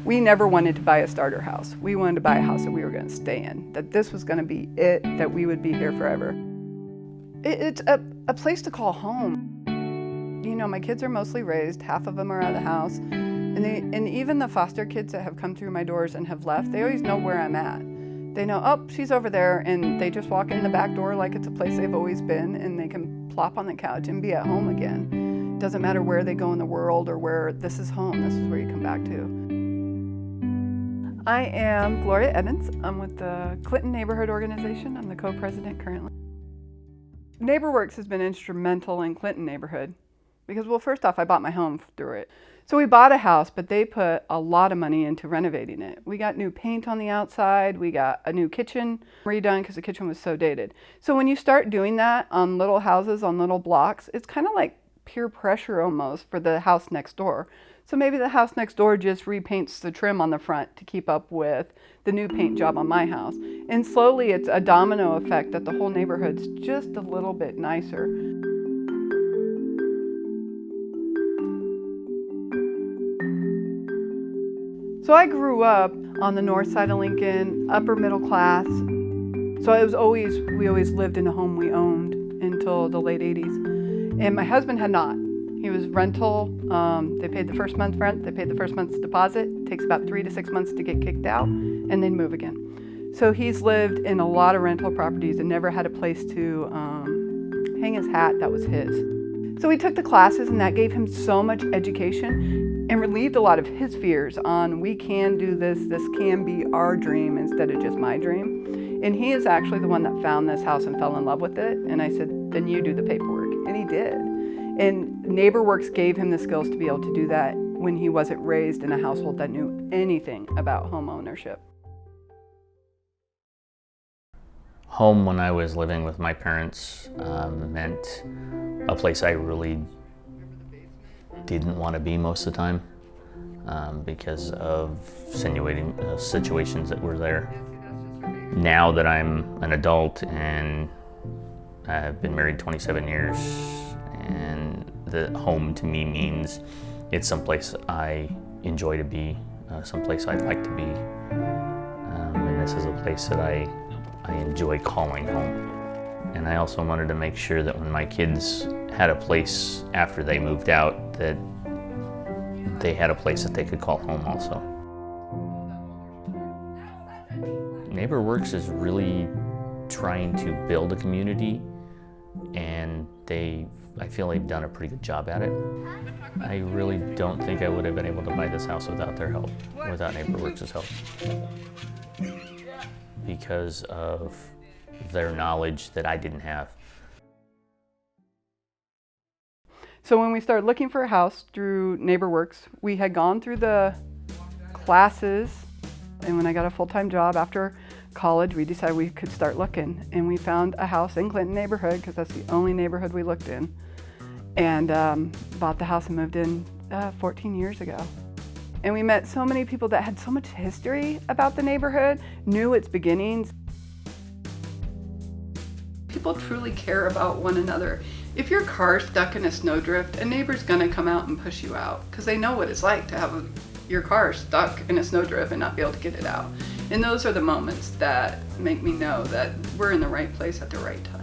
We never wanted to buy a starter house. We wanted to buy a house that we were going to stay in, that this was going to be it, that we would be here forever. It's a place to call home. You know, my kids are mostly raised, half of them are out of the house, and even the foster kids that have come through my doors and have left, they always know where I'm at. They know, oh, she's over there, and they just walk in the back door like it's a place they've always been, and they can plop on the couch and be at home again. Doesn't matter where they go in the world or where, this is home, this is where you come back to. I am Gloria Eddins. I'm with the Clinton Neighborhood Organization. I'm the co-president currently. NeighborWorks has been instrumental in Clinton neighborhood because, well, first off, I bought my home through it. So we bought a house, but they put a lot of money into renovating it. We got new paint on the outside. We got a new kitchen redone because the kitchen was so dated. So when you start doing that on little houses, on little blocks, it's kind of like peer pressure almost for the house next door. So maybe the house next door just repaints the trim on the front to keep up with the new paint job on my house. And slowly it's a domino effect that the whole neighborhood's just a little bit nicer. So I grew up on the north side of Lincoln, upper middle class. So we always lived in a home we owned until the late 80s. And my husband had not. He was rental. They paid the first month's rent, they paid the first month's deposit. It takes about 3 to 6 months to get kicked out and then move again. So he's lived in a lot of rental properties and never had a place to hang his hat that was his. So he took the classes and that gave him so much education and relieved a lot of his fears on we can do this can be our dream instead of just my dream. And he is actually the one that found this house and fell in love with it. And I said, then you do the paperwork. And he did. And NeighborWorks gave him the skills to be able to do that when he wasn't raised in a household that knew anything about home ownership. Home, when I was living with my parents, meant a place I really didn't want to be most of the time because of situations that were there. Now that I'm an adult and I've been married 27 years, and the home to me means it's someplace I enjoy to be, someplace I'd like to be, and this is a place that I enjoy calling home. And I also wanted to make sure that when my kids had a place after they moved out, that they had a place that they could call home also. NeighborWorks is really trying to build a community, and I feel they've done a pretty good job at it. I really don't think I would have been able to buy this house without their help, without NeighborWorks' help, because of their knowledge that I didn't have. So when we started looking for a house through NeighborWorks, we had gone through the classes, and when I got a full-time job after college, we decided we could start looking, and we found a house in Clinton neighborhood because that's the only neighborhood we looked in, and bought the house and moved in 14 years ago. And we met so many people that had so much history about the neighborhood, knew its beginnings. People truly care about one another. If your car's stuck in a snowdrift, a neighbor's gonna come out and push you out because they know what it's like to have your car stuck in a snowdrift and not be able to get it out. And those are the moments that make me know that we're in the right place at the right time.